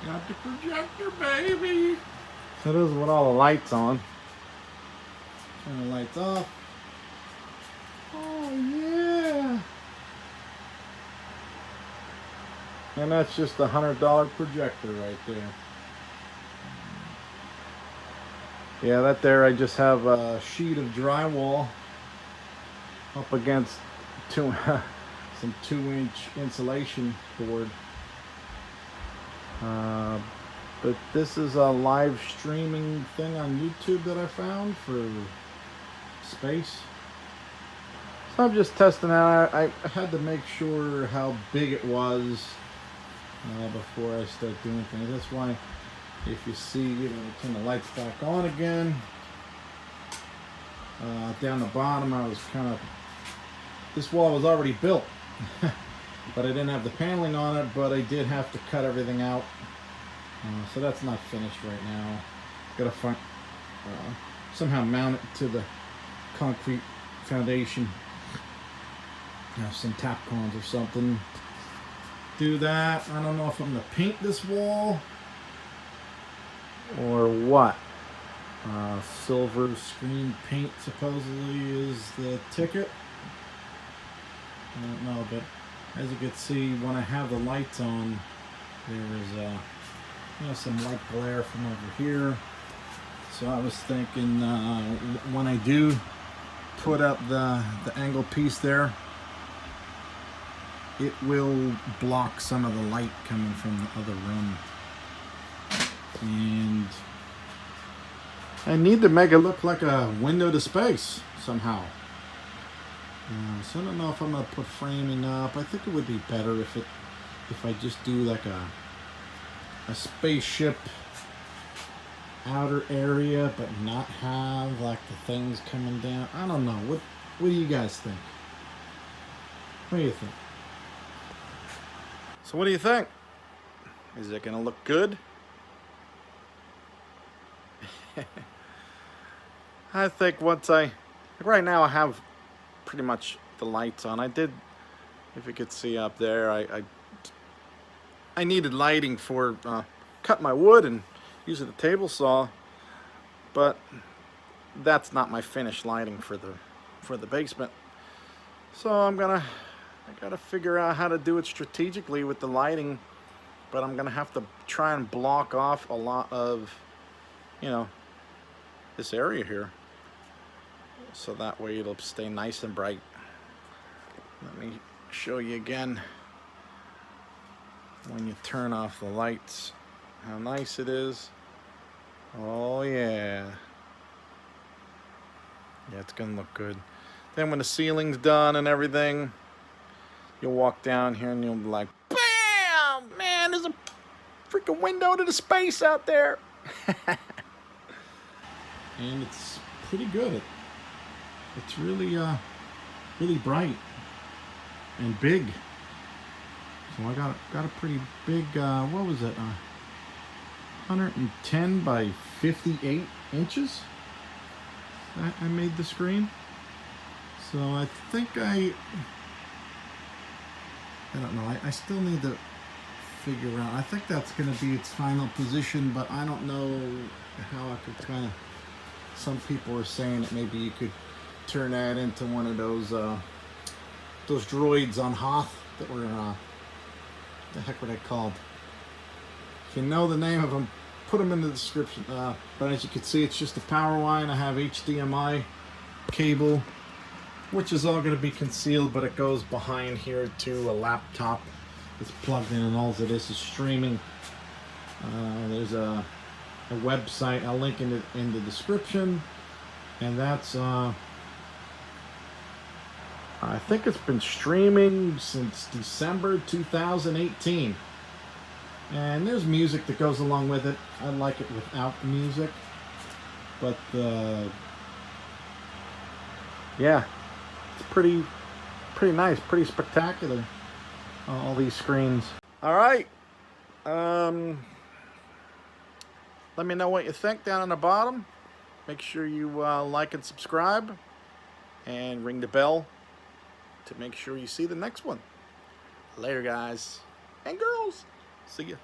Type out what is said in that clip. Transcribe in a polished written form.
Got the projector, baby. So this is with all the lights on. Turn the lights off. Oh yeah. And that's just a $100 projector right there. Yeah, that there I just have a sheet of drywall up against some 2-inch insulation board. But this is a live streaming thing on YouTube that I found for space. So I'm just testing out. I had to make sure how big it was before I start doing things. That's why if you see, turn the lights back on again. Down the bottom I was this wall was already built. But I didn't have the paneling on it, but I did have to cut everything out. So that's not finished right now. Gotta find, somehow mount it to the concrete foundation. Some Tapcons or something. Do that. I don't know if I'm gonna paint this wall or what. Silver screen paint supposedly is the ticket. I don't know, but as you can see, when I have the lights on, there is some light glare from over here. So I was thinking when I do put up the angle piece there, it will block some of the light coming from the other room. And I need to make it look like a window to space somehow. So I don't know if I'm gonna put framing up. I think it would be better if I just do like a spaceship outer area, but not have like the things coming down. I don't know. What do you guys think? What do you think? So what do you think? Is it gonna look good? I think right now I have pretty much the lights on. I did, if you could see up there, I needed lighting for cut my wood and using the table saw, but that's not my finished lighting for the basement. So I gotta figure out how to do it strategically with the lighting, but I'm gonna have to try and block off a lot of, this area here, so that way it'll stay nice and bright. Let me show you again when you turn off the lights how nice it is. Oh yeah, it's gonna look good. Then when the ceiling's done and everything, you'll walk down here and you'll be like, bam, man, there's a freaking window to the space out there. And it's pretty good. It's really really bright and big. So I got a pretty big, what was it, 110 by 58 inches I made the screen. So I think I don't know, I still need to figure out. I think that's going to be its final position, but I don't know how I could some people are saying that maybe you could turn that into one of those droids on Hoth that were, what the heck were they called? If you know the name of them, put them in the description. But as you can see, it's just a power line. I have HDMI cable, which is all going to be concealed, but it goes behind here to a laptop. It's plugged in, and all it is streaming. There's a website. I'll link in the description, and that's I think it's been streaming since December 2018. And there's music that goes along with it. I like it without the music, but yeah, it's pretty nice, pretty spectacular. All these screens. All right. Let me know what you think down on the bottom. Make sure you like and subscribe, and ring the bell to make sure you see the next one. Later, guys and girls. See ya.